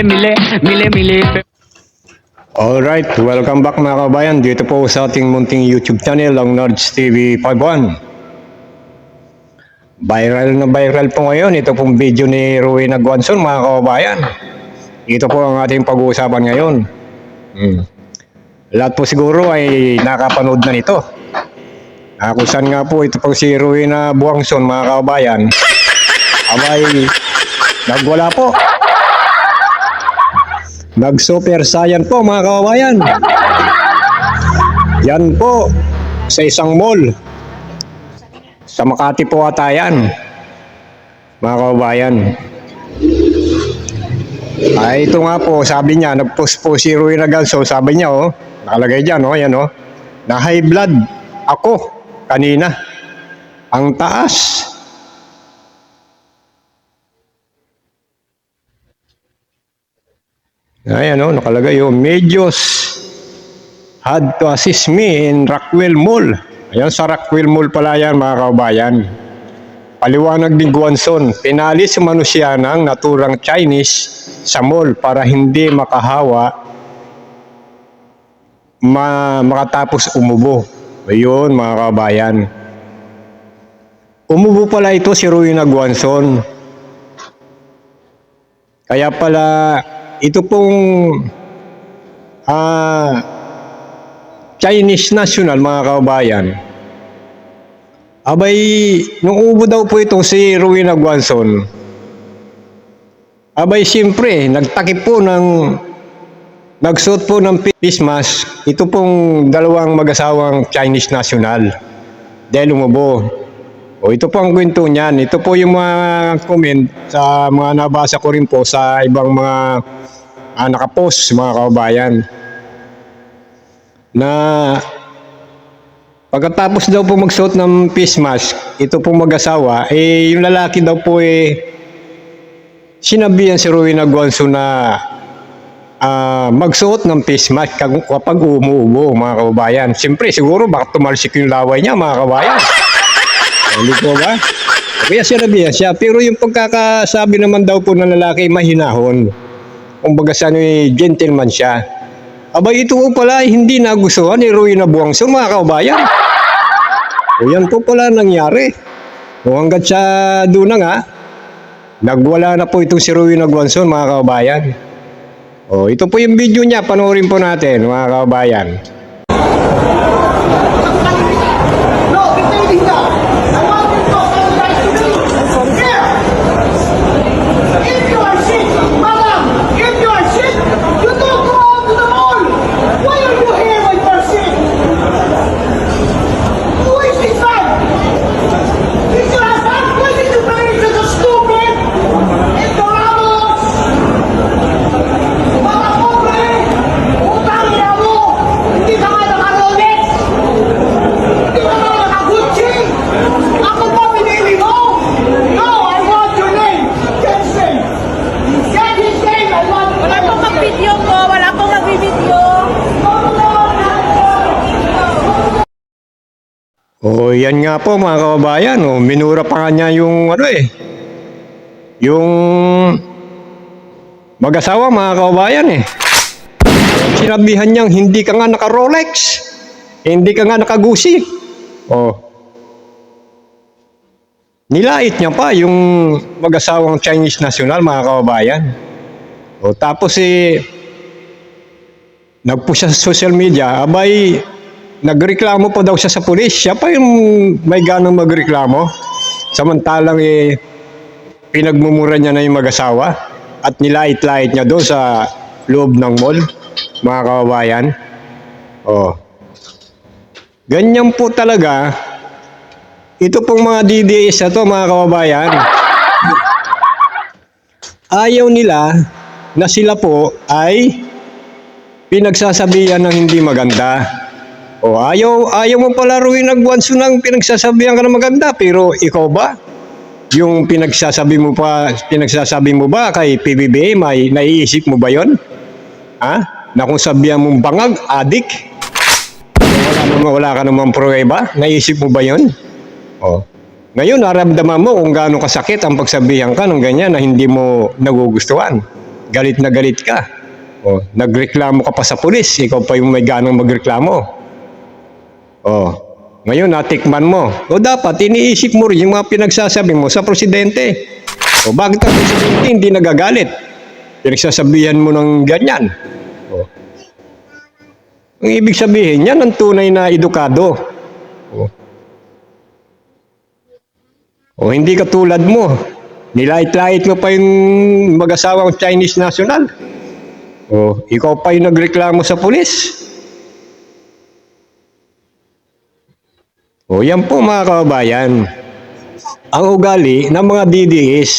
mili. Alright, welcome back mga kabayan. Dito po sa ating munting YouTube channel, ang Nards TV 51. Viral na viral po ngayon. Ito pong video ni Rowena Guanzon mga kabayan. Ito po ang ating pag-uusapan ngayon. Lahat po siguro ay nakapanood na nito. Kung saan nga po ito pong si Rowena Guanzon mga kabayan, abay nagwala po. Nag-super saiyan po mga kababayan. Yan po sa isang mall sa Makati po ata yan mga kababayan. Ito nga po, sabi niya, nag-post po si Rowena Guanzon, sabi niya nakalagay dyan yan na high blood ako kanina, ang taas. Ayan nakalagay Medios had to assist me in Rockwell Mall. Ayan, sa Rockwell Mall pala yan mga kababayan. Paliwanag ni Guanzon, pinalis umano siya ng naturang Chinese sa mall para hindi makahawa makatapos umubo. Ayun mga kababayan. Umubo pala ito si Rowena Guanzon. Kaya pala ito pong Chinese national mga kababayan, abay nung ubo daw po ito si Rowena Guanzon, abay siyempre nagtakip po nagsuot po ng face mask ito pong dalawang mag-asawang Chinese national dahil umubo. Ito po ang kwento niyan. Ito po yung mga comment sa mga nabasa ko rin po sa ibang mga nakapost mga kababayan, na pagkatapos daw po magsuot ng face mask ito pong mag-asawa, yung lalaki daw po sinabihan si Rowena Guanzon na magsuot ng face mask kapag umuubo mga kababayan. Siyempre siguro baka tumalsik yung laway niya mga kababayan. Hindi po ba? Kaya sinabihan siya, pero yung pagkakasabi naman daw po ng lalaki mahinahon. Kumbaga gentleman siya. Abay ito po pala hindi nagustuhan ni Rowena Guanzon mga kababayan. Yan po pala nangyari. Hanggat sa doon na nga, nagwala na po itong si Rowena Guanzon mga kababayan. Ito po yung video niya, panoorin po natin mga kababayan. Yan nga po mga kababayan, minura pa nga niya yung yung mag-asawa mga kababayan Sinabihan niyang hindi ka nga naka-Rolex, hindi ka nga naka-Gucci. Nilait niya pa yung mag-asawang Chinese national mga kababayan. Tapos nag-post siya sa social media, abay nagreklamo pa daw siya sa pulis. Siya pa yung may ganang magreklamo. Samantalang pinagmumura niya na yung mag-asawa at nilait-lait niya doon sa loob ng mall, mga kababayan. Ganyan po talaga. Ito pong mga DDS na to mga kababayan. Ayaw nila na sila po ay pinagsasabihan ng hindi maganda. Ayaw mo pala Rowena Guanzon ng pinagsasabihan ka na maganda, pero ikaw ba? Yung pinagsasabi mo ba kay PBBM, may naiisip mo ba yon? Na kung sabihan mong bangag, adik, wala ka namang pruweba, naiisip mo ba yon? Ngayon, naramdaman mo kung gaano kasakit ang pagsabihan ka ng ganyan na hindi mo nagugustuhan. galit na galit ka. O, nagreklamo ka pa sa pulis, ikaw pa yung may ganang magreklamo. O, ngayon natikman mo. O dapat iniisip mo rin yung mga pinagsasabi mo sa presidente. O bakit ang presidente hindi nagagalit? Pinagsasabihan mo ng ganyan. O, ang ibig sabihin yan ang tunay na edukado. O hindi katulad mo. Nilait-lait mo pa yung mag-asawang Chinese national. O, ikaw pa yung nagreklamo sa pulis. O, yan po mga kababayan. Ang ugali ng mga DDS,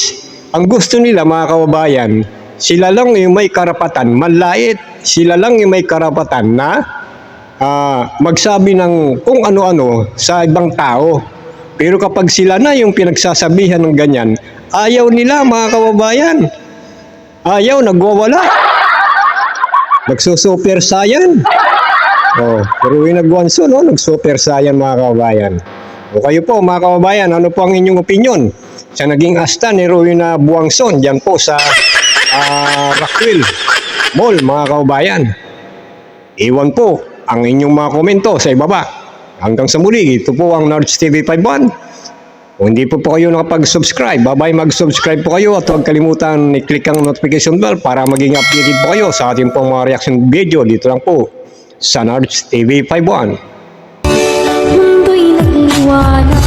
ang gusto nila mga kababayan, sila lang yung may karapatan manlait. Sila lang yung may karapatan na magsabi ng kung ano-ano sa ibang tao. Pero kapag sila na yung pinagsasabihan ng ganyan, ayaw nila mga kababayan. Ayaw, nagwawala. Nagsusuper saiyan. Oh, pero yung nagwanso, no? Nagsuper saiyan mga kababayan. O kayo po mga kababayan, ano po ang inyong opinion sa naging asta ni Rowena Buangson dyan po sa Rockwell Mall mga kababayan? Iwan po ang inyong mga komento sa ibaba. Hanggang sa muli, ito po ang Nards TV 51. Kung hindi po kayo nakapag-subscribe, babay mag-subscribe po kayo at huwag kalimutan i-click ang notification bell para maging updated po kayo sa ating pong mga reaction video dito lang po sa Nards TV 51. Mundo'y nagliwanag.